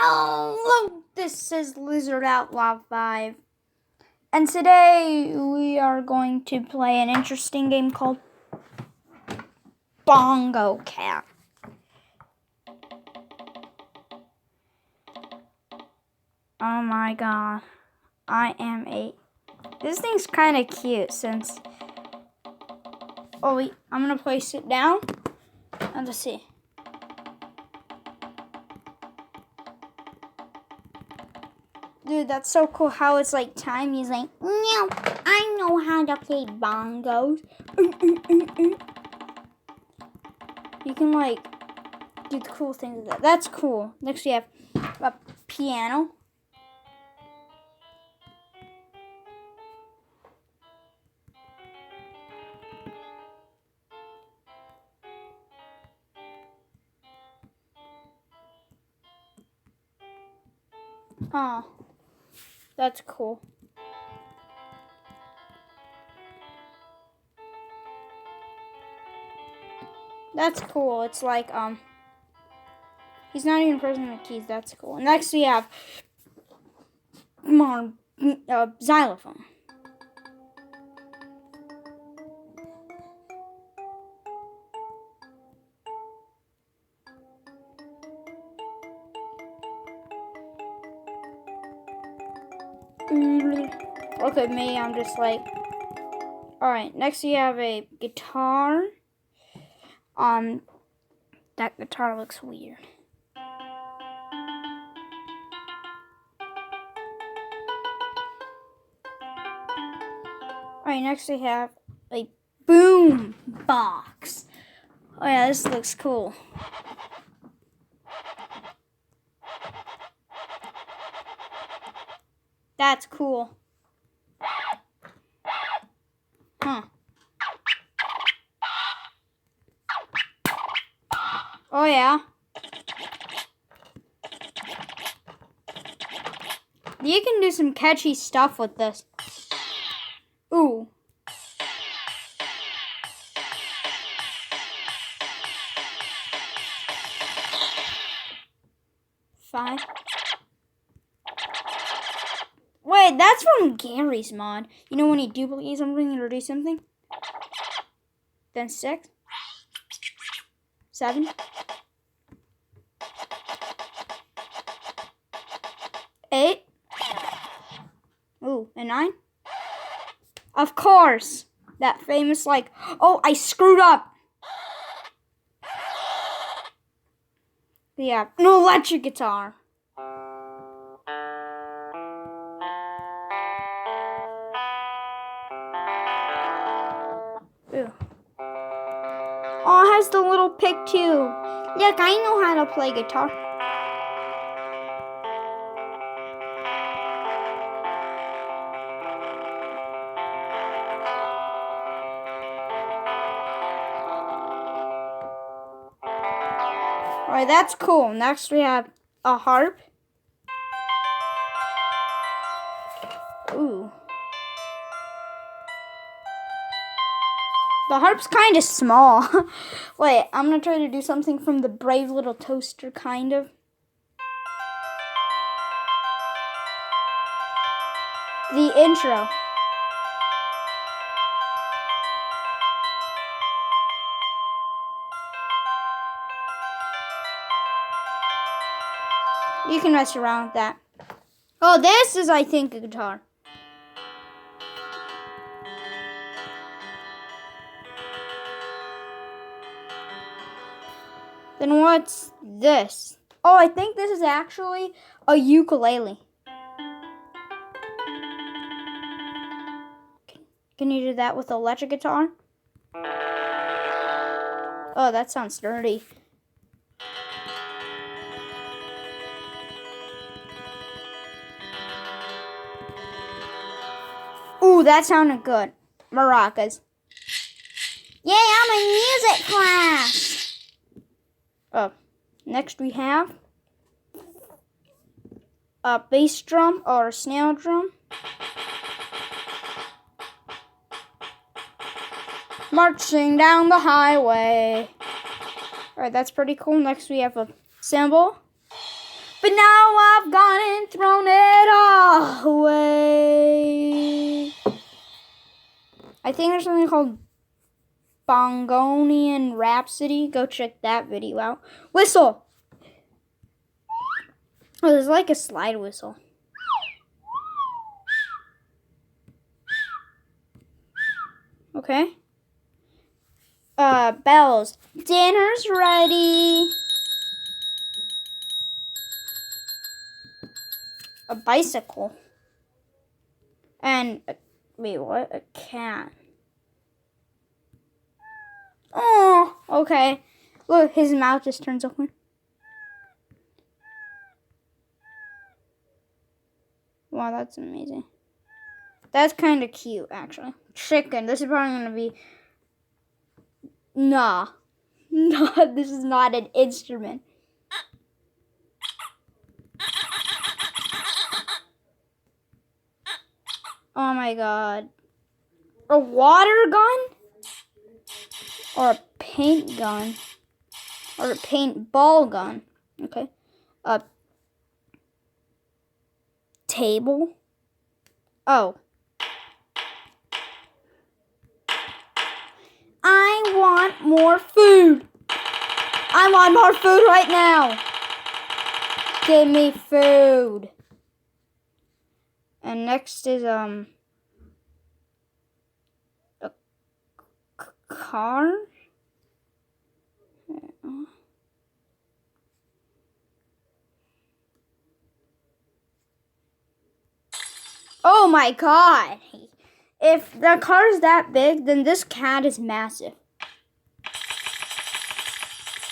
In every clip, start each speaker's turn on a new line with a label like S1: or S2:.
S1: Hello, this is Lizard Outlaw 5, and today we are going to play an interesting game called Bongo Cat. Oh my god, this thing's kind of cute since, oh wait, I'm gonna place it down, and let's see. Dude, that's so cool how it's like time. He's like, no, I know how to play bongos. You can like do the cool things with that. That's cool. Next we have a piano. Oh, that's cool. That's cool. It's like, he's not even pressing the keys. That's cool. Next we have xylophone. Look at me, I'm just like, alright, next we have a guitar. That guitar looks weird. Alright, next we have a boom box. Oh yeah, this looks cool. That's cool. Huh. Oh yeah. You can do some catchy stuff with this. Ooh. Five. Wait, that's from Gary's mod. You know when he duplicates something or do something? Then 6. 7. 8. Ooh, and 9. Of course. That famous like, oh, I screwed up. Yeah, an electric guitar. Ooh. Oh, it has the little pick too. Look, I know how to play guitar. Alright, that's cool. Next we have a harp. Ooh. The harp's kind of small. Wait, I'm going to try to do something from the Brave Little Toaster, kind of. The intro. You can mess around with that. Oh, this is, I think, a guitar. Then what's this? Oh, I think this is actually a ukulele. Can you do that with an electric guitar? Oh, that sounds dirty. Ooh, that sounded good. Maracas. Yay, I'm in music class! Next we have a bass drum or a snare drum. Marching down the highway. Alright, that's pretty cool. Next we have a cymbal. But now I've gone and thrown it all away. I think there's something called Bongonian Rhapsody. Go check that video out. Whistle. Oh, there's like a slide whistle. Okay. Bells. Dinner's ready. A bicycle. And, wait, what? A cat. Oh, okay. Look, his mouth just turns open. Wow, that's amazing. That's kind of cute, actually. Chicken. This is probably going to be... Nah. No, this is not an instrument. Oh my god. A water gun? Or a paint gun? Or a paintball gun? Okay. A table? Oh. I want more food. I want more food right now. Give me food. And next is a car. Oh my god. If the car is that big, then this cat is massive.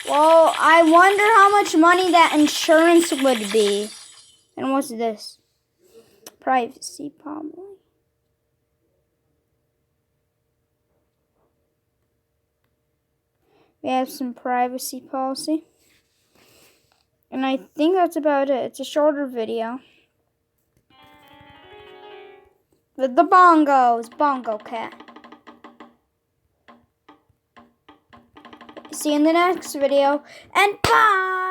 S1: Well, I wonder how much money that insurance would be. And what's this? Privacy, probably. We have some privacy policy. And I think that's about it. It's a shorter video. With the bongos. Bongo Cat. See you in the next video. And bye!